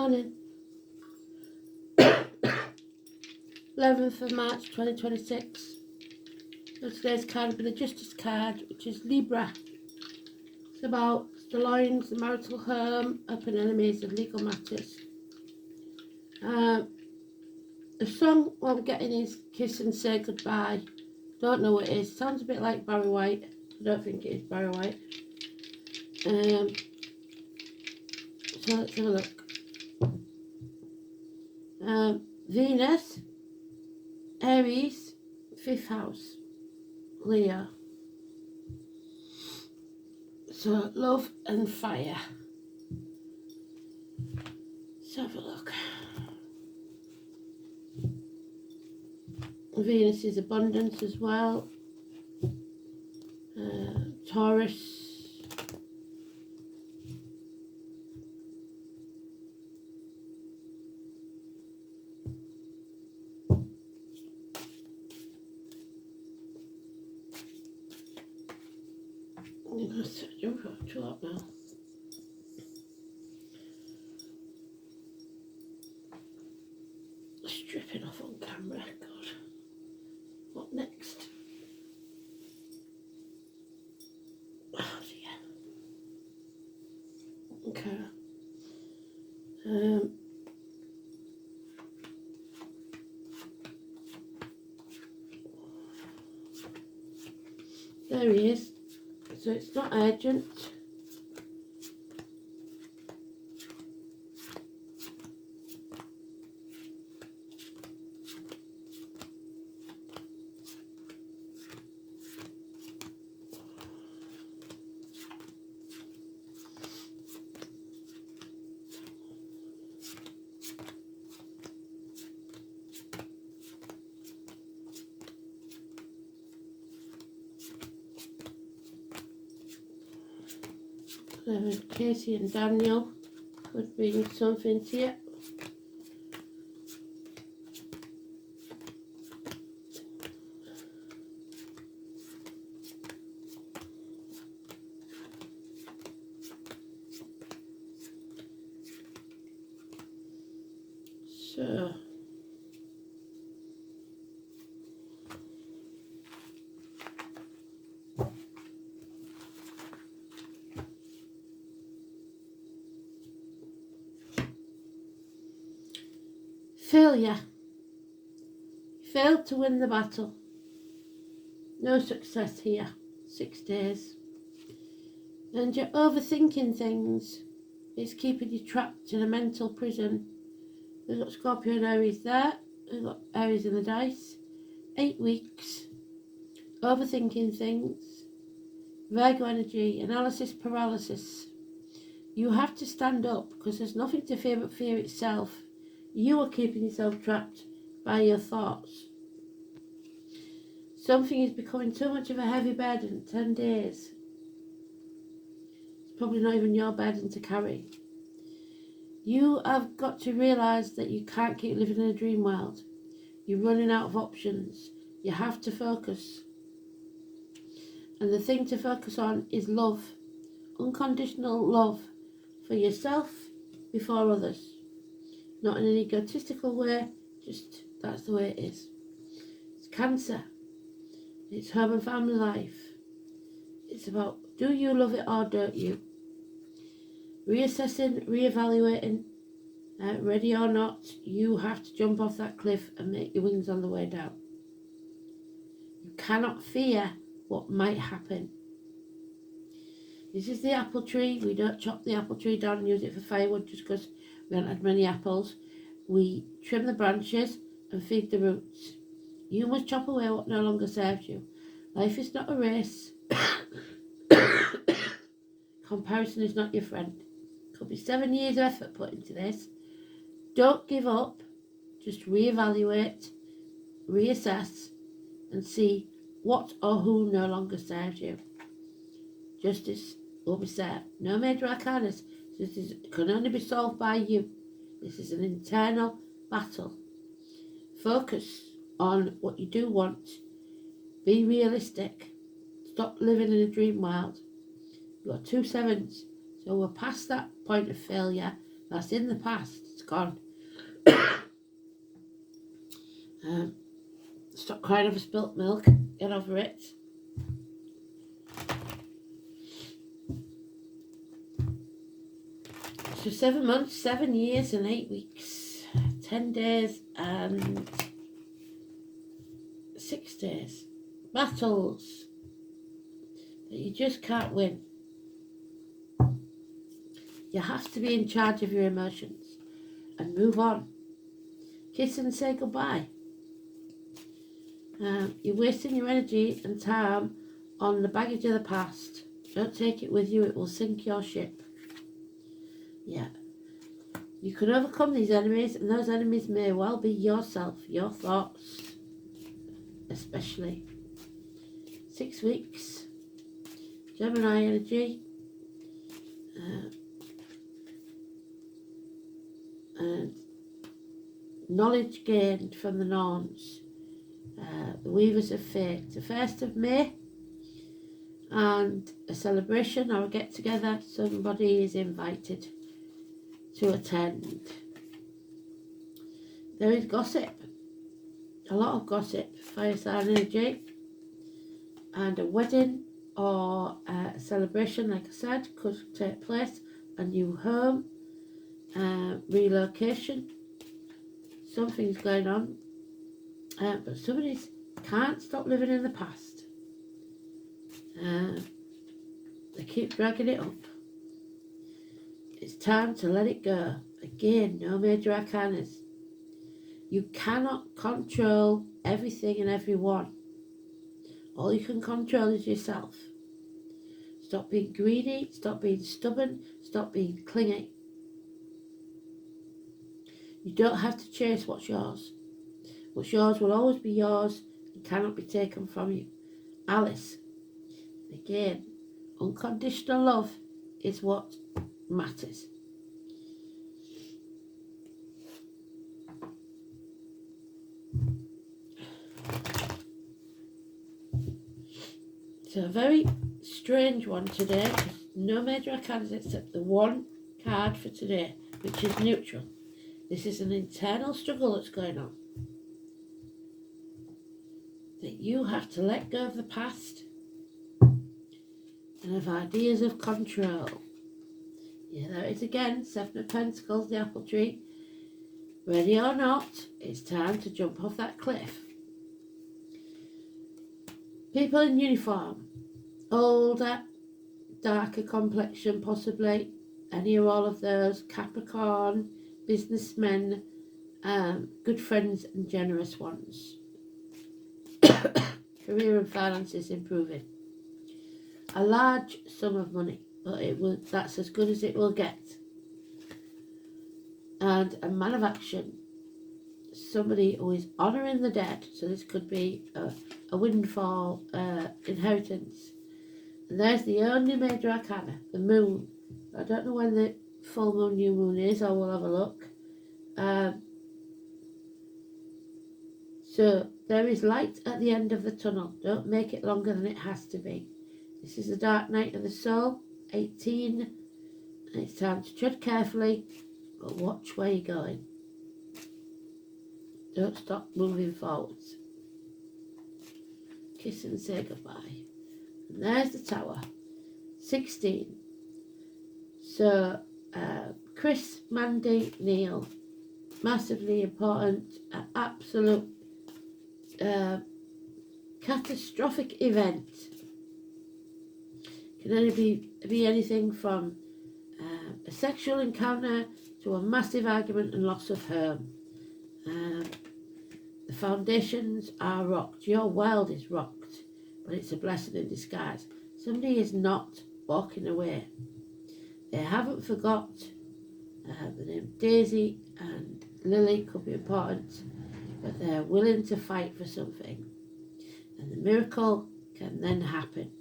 morning, 11th of March 2026. So today's card will be the Justice card, which is Libra. It's about the loins, the marital home, open enemies, and legal matters. The song what I'm getting is Kiss and Say Goodbye. Don't know what it is. Sounds a bit like Barry White. I don't think it is Barry White. So let's have a look. Venus, Aries, 5th house, Leo. So love and fire. Let's have a look. Venus is abundance as well. Taurus. I'm going to jump up to up now. Stripping off on camera. God. What next? Oh dear. Okay. There he is. So it's not urgent. Casey and Daniel could bring something to you. So failure. Failed to win the battle. No success here. 6 days. And you're overthinking things. It's keeping you trapped in a mental prison. We've got Scorpio and Aries there. We've got Aries in the dice. 8 weeks. Overthinking things. Virgo energy. Analysis paralysis. You have to stand up because there's nothing to fear but fear itself. You are keeping yourself trapped by your thoughts. Something is becoming too much of a heavy burden. 10 days. It's probably not even your burden to carry. You have got to realise that you can't keep living in a dream world. You're running out of options. You have to focus. And the thing to focus on is love. Unconditional love for yourself before others. Not in an egotistical way, just that's the way it is. It's Cancer. It's home and family life. It's about, do you love it or don't you? Reassessing, reevaluating, ready or not, you have to jump off that cliff and make your wings on the way down. You cannot fear what might happen. This is the apple tree. We don't chop the apple tree down and use it for firewood just because we haven't had many apples. We trim the branches and feed the roots. You must chop away what no longer serves you. Life is not a race. Comparison is not your friend. Could be 7 years of effort put into this. Don't give up. Just reevaluate, reassess, and see what or who no longer serves you. Justice will be served. No major arcanas. This can only be solved by you. This is an internal battle. Focus on what you do want. Be realistic. Stop living in a dream world. You've got 2 sevens. So we're past that point of failure. That's in the past. It's gone. Stop crying over spilt milk. Get over it. So 7 months, 7 years and 8 weeks, 10 days and 6 days. Battles that you just can't win. You have to be in charge of your emotions and move on. Kiss and say goodbye. You're wasting your energy and time on the baggage of the past. Don't take it with you, it will sink your ship. Yeah. You can overcome these enemies, and those enemies may well be yourself, your thoughts, especially. 6 weeks. Gemini energy. And knowledge gained from the norns. The Weavers of Fate. The 1st of May. And a celebration or a get together. Somebody is invited to attend. There is gossip. A lot of gossip. Fire sign energy. And a wedding or a celebration, like I said, could take place. A new home. Relocation. Something's going on. But somebody can't stop living in the past. They keep dragging it up. It's time to let it go. Again, no major arcanas. You cannot control everything and everyone. All you can control is yourself. Stop being greedy, stop being stubborn, stop being clingy. You don't have to chase what's yours. What's yours will always be yours and cannot be taken from you. Alice. Again, unconditional love is what matters. So a very strange one today. No major arcanas except the one card for today, which is neutral. This is an internal struggle that's going on. That you have to let go of the past and of ideas of control. Yeah, there it is again. 7 of Pentacles, the apple tree. Ready or not, it's time to jump off that cliff. People in uniform. Older, darker complexion possibly. Any or all of those. Capricorn, businessmen, good friends and generous ones. Career and finances improving. A large sum of money, but that's as good as it will get. And a man of action. Somebody who is honouring the dead. So this could be a windfall, inheritance. And there's the only major arcana, the moon. I don't know when the full moon, new moon is. I will have a look. So there is light at the end of the tunnel. Don't make it longer than it has to be. This is the dark night of the soul, 18. And it's time to tread carefully, but watch where you're going. Don't stop moving forwards. Kiss and say goodbye. And there's the tower, 16. So Chris, Mandy, Neil, massively important, absolute catastrophic event. Can only be anything from a sexual encounter to a massive argument and loss of home. The foundations are rocked. Your world is rocked, but it's a blessing in disguise. Somebody is not walking away. They haven't forgot the name Daisy and Lily could be important, but they're willing to fight for something. And the miracle can then happen.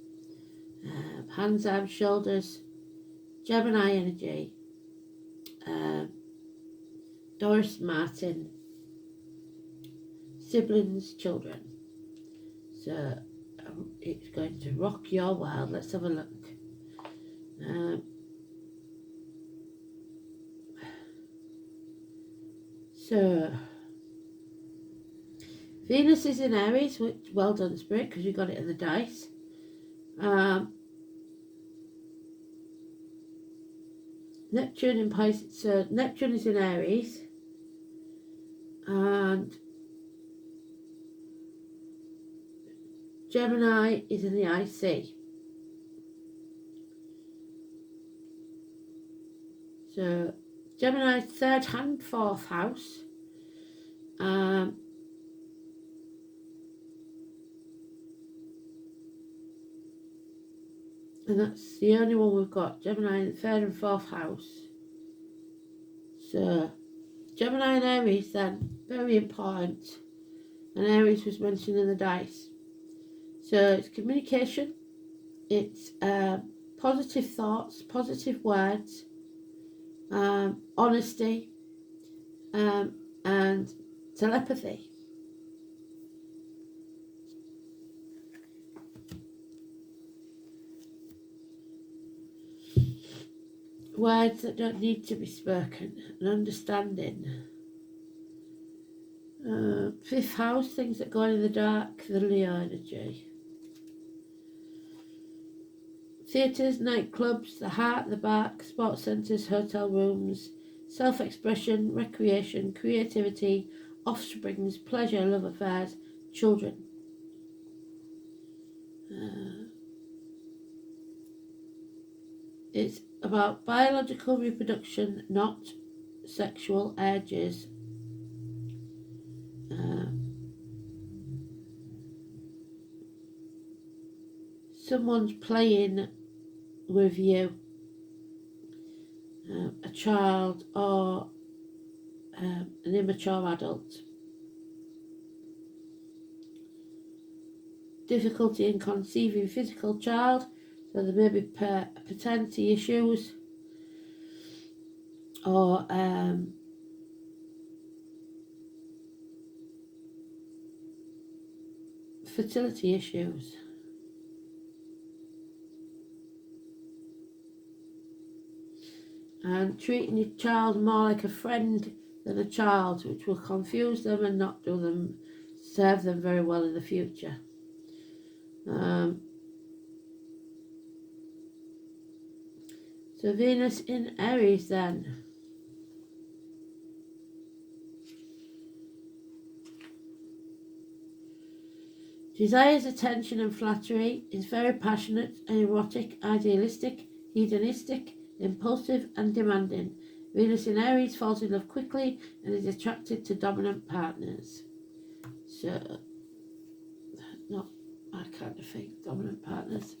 Hands, arms, shoulders, Gemini energy, Doris Martin, siblings, children. So it's going to rock your world. Let's have a look. So, Venus is in Aries, which, well done, Spirit, because you got it in the dice. Neptune in Pisces, so Neptune is in Aries, and Gemini is in the IC. So Gemini's third hand, fourth house. And that's the only one we've got, Gemini in the third and fourth house. So Gemini and Aries then, very important. And Aries was mentioned in the dice. So it's communication, it's positive thoughts, positive words, honesty, and telepathy. Words that don't need to be spoken, and understanding. Fifth house, things that go on in the dark, the Leo energy. Theatres, nightclubs, the heart, the back, sports centres, hotel rooms, self-expression, recreation, creativity, offsprings, pleasure, love affairs, children. It's about biological reproduction, not sexual urges. Someone's playing with you, a child or an immature adult. Difficulty in conceiving physical child, so there may be paternity issues or fertility issues. And treating your child more like a friend than a child, which will confuse them and not serve them very well in the future. So Venus in Aries then. Desires attention and flattery, is very passionate, erotic, idealistic, hedonistic, impulsive and demanding. Venus in Aries falls in love quickly and is attracted to dominant partners. So, not my kind of thing, dominant partners.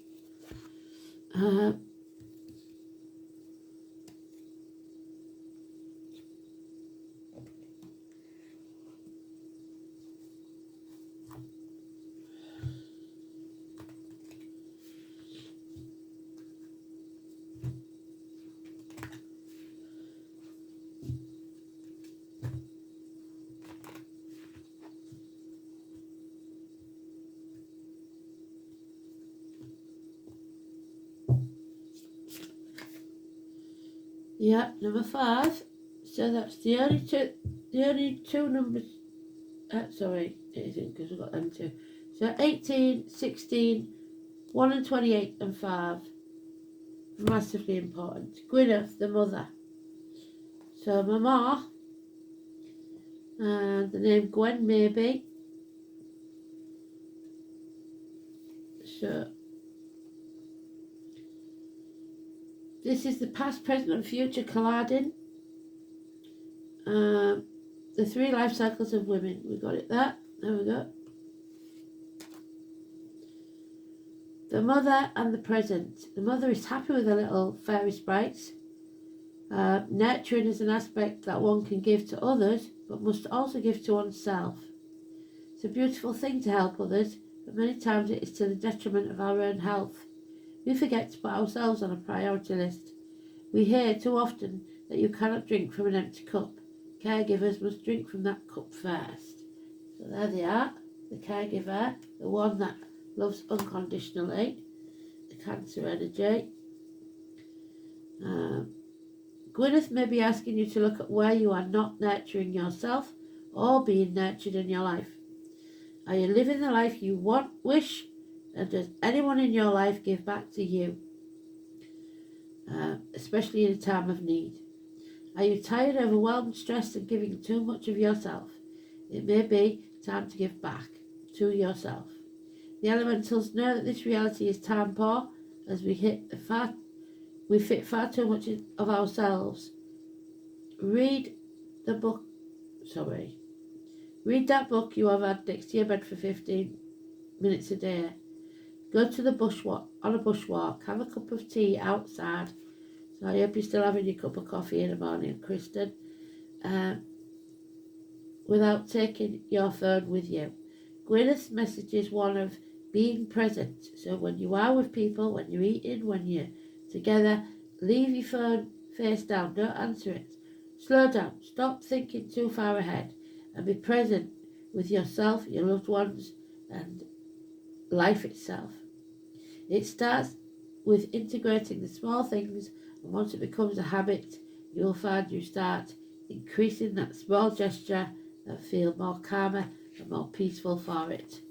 Yeah, number 5. So that's the only two numbers. Sorry, it isn't because we've got them two. So 18, 16, 1 and 28 and 5. Massively important. Gwyneth, the mother. So Mama, and the name Gwen maybe. So this is the past, present and future colliding. The 3 life cycles of women. We got it there. There we go. The mother and the present. The mother is happy with her little fairy sprites. Nurturing is an aspect that one can give to others, but must also give to oneself. It's a beautiful thing to help others, but many times it is to the detriment of our own health. We forget to put ourselves on a priority list. We hear too often that you cannot drink from an empty cup. Caregivers must drink from that cup first. So there they are, the caregiver, the one that loves unconditionally, the Cancer energy. Gwyneth may be asking you to look at where you are not nurturing yourself or being nurtured in your life. Are you living the life you want, wish, and does anyone in your life give back to you, especially in a time of need? Are you tired, overwhelmed, stressed, and giving too much of yourself? It may be time to give back to yourself. The elementals know that this reality is time poor, as we fit far too much of ourselves. Read that book you have had next to your bed for 15 minutes a day. Go to the bushwalk, on a bushwalk, have a cup of tea outside. So I hope you're still having your cup of coffee in the morning, Kristen, without taking your phone with you. Gwyneth's message is one of being present. So when you are with people, when you're eating, when you're together, leave your phone face down, don't answer it. Slow down, stop thinking too far ahead, and be present with yourself, your loved ones, and life itself. It starts with integrating the small things, and once it becomes a habit, you'll find you start increasing that small gesture and feel more calmer and more peaceful for it.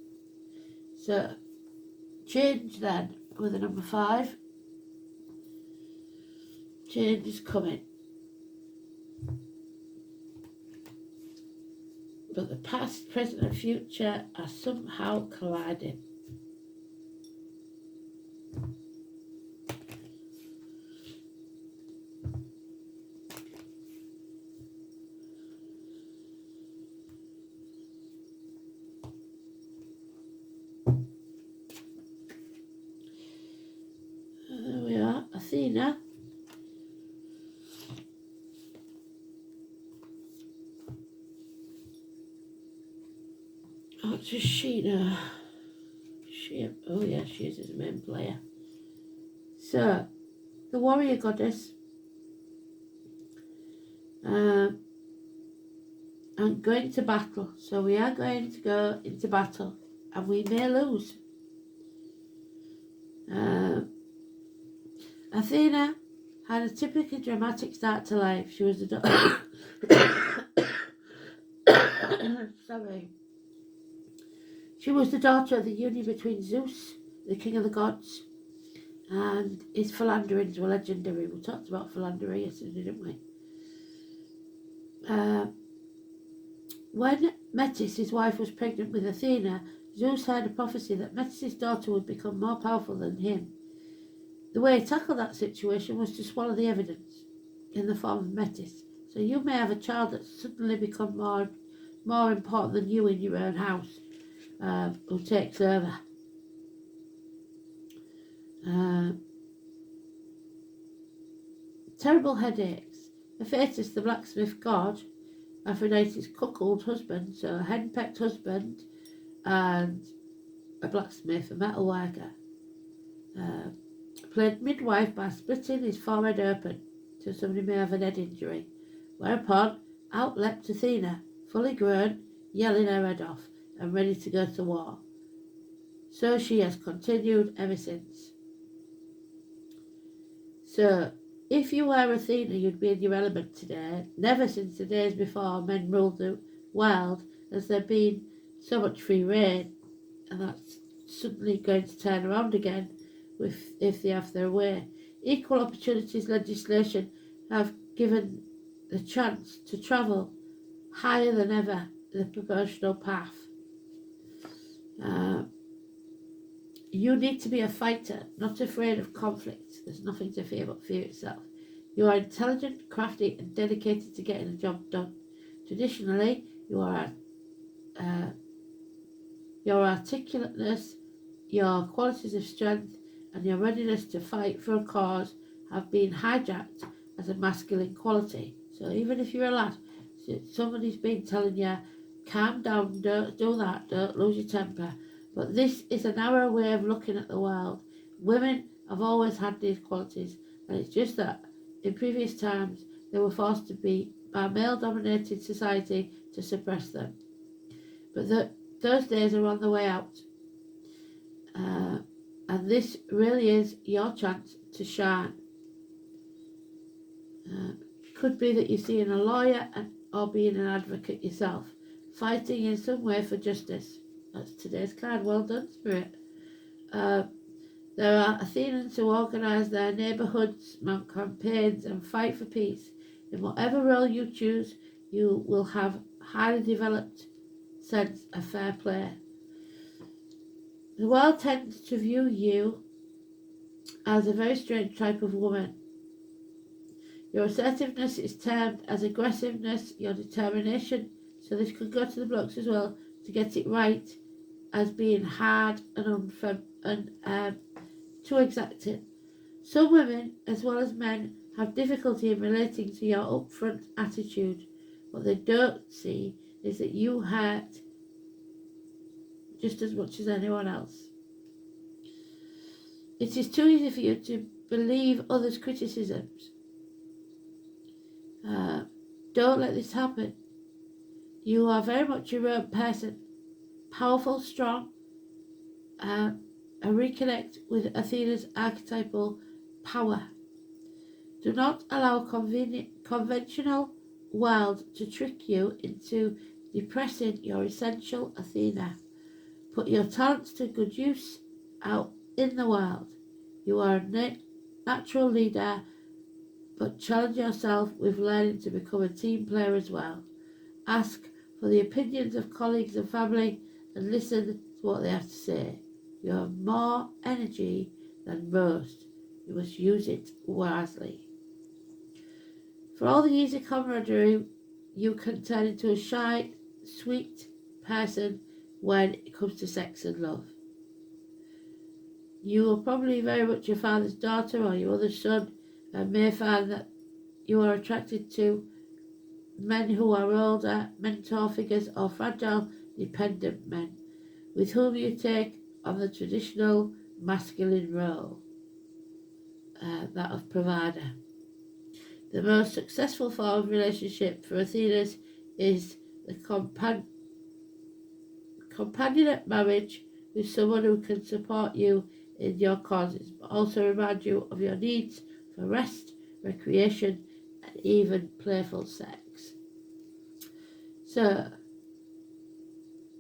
So, change then with the number 5. Change is coming. But the past, present and future are somehow colliding. There we are, Athena. Oh, it's just Sheena. Oh yeah, she is the main player. So, the warrior goddess. And going to battle. So we are going to go into battle, and we may lose. Athena had a typically dramatic start to life. She was the She was the daughter of the union between Zeus, the king of the gods, and his philanderings were legendary. We talked about philandery yesterday, didn't we? When Metis, his wife, was pregnant with Athena, Zeus heard a prophecy that Metis' daughter would become more powerful than him. The way he tackled that situation was to swallow the evidence in the form of Metis. So you may have a child that's suddenly become more important than you in your own house, who takes over. Terrible headaches. Hephaestus, the blacksmith god, Aphrodite's cuckold husband, so a henpecked husband and a blacksmith, a metal worker, played midwife by splitting his forehead open, so somebody may have an head injury. Whereupon out leapt Athena, fully grown, yelling her head off and ready to go to war. So she has continued ever since. So, if you were Athena, you'd be in your element today. Never since the days before men ruled the world has there been so much free reign, and that's suddenly going to turn around again if they have their way. Equal opportunities legislation have given the chance to travel higher than ever the proportional path. You need to be a fighter, not afraid of conflict. There's nothing to fear but fear itself. You are intelligent, crafty, and dedicated to getting the job done. Traditionally, your articulateness, your qualities of strength, and your readiness to fight for a cause have been hijacked as a masculine quality. So even if you're a lad, somebody's been telling you, calm down, don't do that, don't lose your temper. But this is a narrow way of looking at the world. Women have always had these qualities, and it's just that in previous times they were forced to be by male-dominated society to suppress them. But those days are on the way out. And this really is your chance to shine. could be that you're seeing a lawyer or being an advocate yourself, fighting in some way for justice. That's today's card. Well done, Spirit. There are Athenians who organise their neighbourhoods, mount campaigns and fight for peace. In whatever role you choose, you will have highly developed sense of fair play. The world tends to view you as a very strange type of woman. Your assertiveness is termed as aggressiveness, your determination, so this could go to the blokes as well, to get it right, as being hard and too exacting. Some women, as well as men, have difficulty in relating to your upfront attitude. What they don't see is that you hurt just as much as anyone else. It is too easy for you to believe others' criticisms. Don't let this happen. You are very much your own person, powerful, strong, and reconnect with Athena's archetypal power. Do not allow conventional world to trick you into depressing your essential Athena. Put your talents to good use out in the world. You are a natural leader, but challenge yourself with learning to become a team player as well. Ask for the opinions of colleagues and family and listen to what they have to say. You have more energy than most. You must use it wisely. For all the easy camaraderie, you can turn into a shy, sweet person when it comes to sex and love. You are probably very much your father's daughter or your other's son, and may find that you are attracted to men who are older, mentor figures, or fragile, dependent men, with whom you take on the traditional masculine role, that of provider. The most successful form of relationship for Athenas is the companionate marriage with someone who can support you in your causes, but also remind you of your needs for rest, recreation, and even playful sex. So,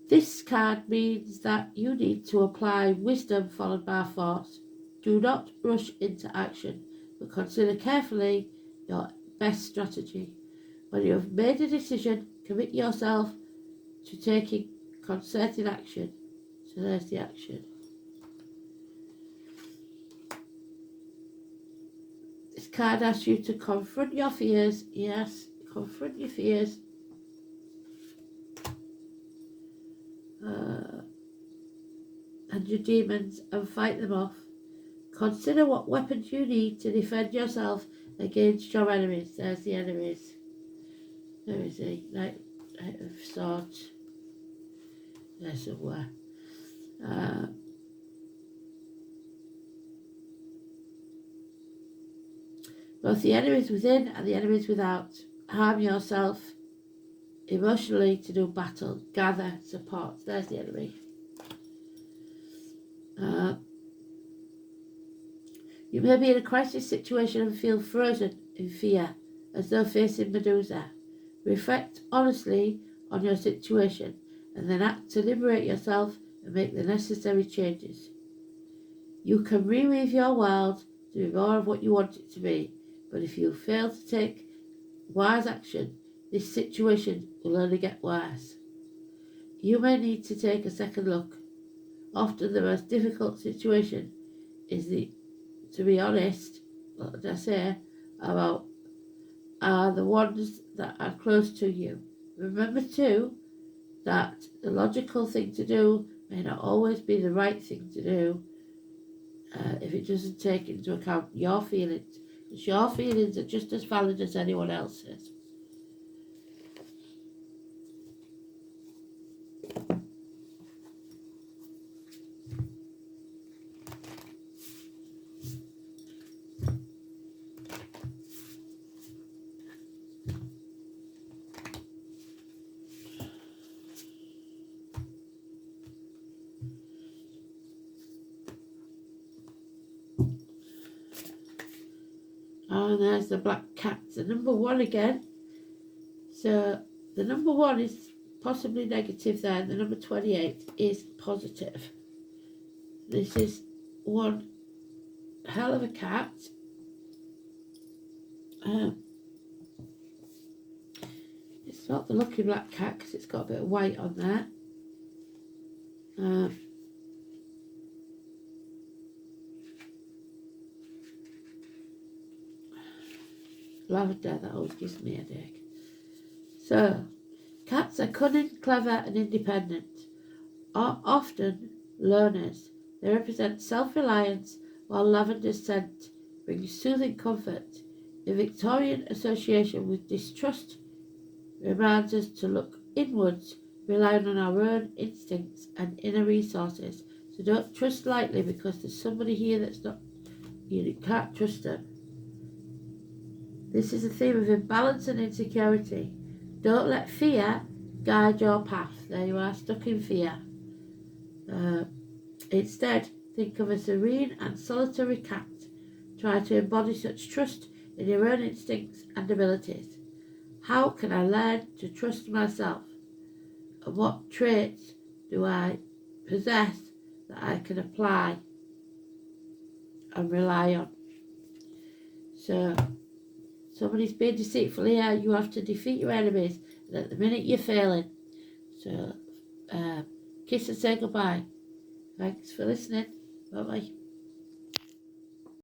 this card means that you need to apply wisdom followed by force. Do not rush into action, but consider carefully your best strategy. When you have made a decision, commit yourself to taking concerted action. So there's the action. This card asks you to confront your fears. Yes, confront your fears. And your demons and fight them off. Consider what weapons you need to defend yourself against your enemies. There's the enemies. There is a Knight of Swords. There somewhere. Both the enemies within and the enemies without. Harm yourself emotionally to do battle. Gather support. There's the enemy. You may be in a crisis situation and feel frozen in fear, as though facing Medusa. Reflect honestly on your situation and then act to liberate yourself and make the necessary changes. You can reweave your world to be more of what you want it to be, but if you fail to take wise action, this situation will only get worse. You may need to take a second look. Often the most difficult situation is to be honest, what I say, about are the ones that are close to you. Remember too that the logical thing to do may not always be the right thing to do if it doesn't take into account your feelings. Because your feelings are just as valid as anyone else's. And there's the black cat, the number 1 again. So the number 1 is possibly negative there, and the number 28 is positive. This is one hell of a cat. It's not the lucky black cat because it's got a bit of white on there. Lavender, that always gives me a headache. So, cats are cunning, clever and independent, are often learners. They represent self-reliance, while lavender's scent brings soothing comfort. In Victorian association with distrust reminds us to look inwards, relying on our own instincts and inner resources. So don't trust lightly because there's somebody here that's not, you can't trust them. This is a theme of imbalance and insecurity. Don't let fear guide your path. There you are, stuck in fear. Instead, think of a serene and solitary cat. Try to embody such trust in your own instincts and abilities. How can I learn to trust myself? And what traits do I possess that I can apply and rely on? So, somebody's being deceitful here. You have to defeat your enemies. And at the minute you're failing. So, kiss and say goodbye. Thanks for listening. Bye-bye.